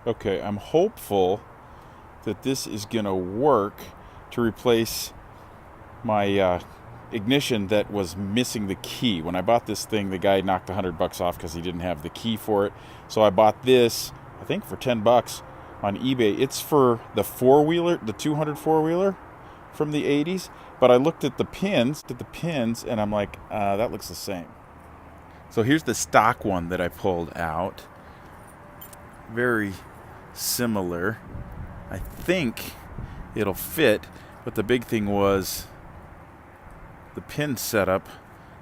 Okay, I'm hopeful that this is gonna work to replace my ignition that was missing the key. When I bought this thing, the guy knocked $100 off because he didn't have the key for it. So I bought this, I think for $10 on eBay. It's for the four-wheeler, the 200 four-wheeler from the 80s. But I looked at the pins, and I'm like, that looks the same. So here's the stock one that I pulled out. Very similar. I think it'll fit, but the big thing was the pin setup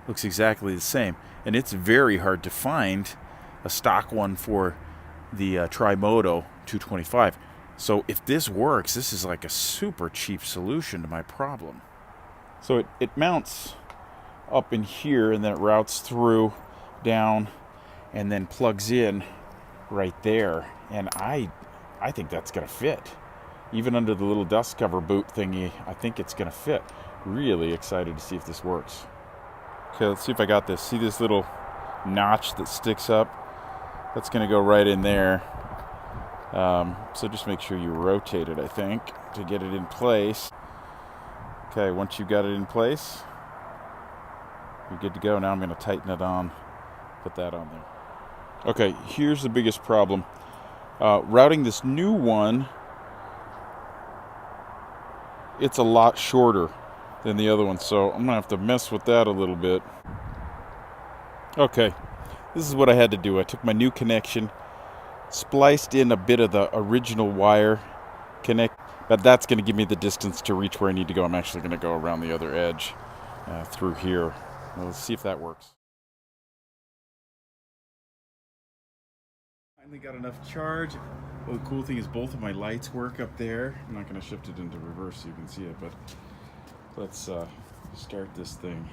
looks exactly the same, and it's very hard to find a stock one for the Moto 225. So if this works, this is like a super cheap solution to my problem. So it mounts up in here, and then it routes through, down, and then plugs in right there. And I think that's gonna fit. Even under the little dust cover boot thingy, I think it's gonna fit. Really excited to see if this works. Okay, let's see if I got this. See this little notch that sticks up? That's gonna go right in there. So just make sure you rotate it, I think, to get it in place. Okay, once you've got it in place, you're good to go. Now I'm gonna tighten it on, put that on there. Okay, here's the biggest problem. Routing this new one, it's a lot shorter than the other one, so I'm gonna have to mess with that a little bit. Okay, this is what I had to do. I took my new connection, spliced in a bit of the original wire connect, but that's gonna give me the distance to reach where I need to go. I'm actually gonna go around the other edge through here. Let's see if that works. Finally got enough charge. Well, the cool thing is both of my lights work up there. I'm not going to shift it into reverse so you can see it, but let's start this thing.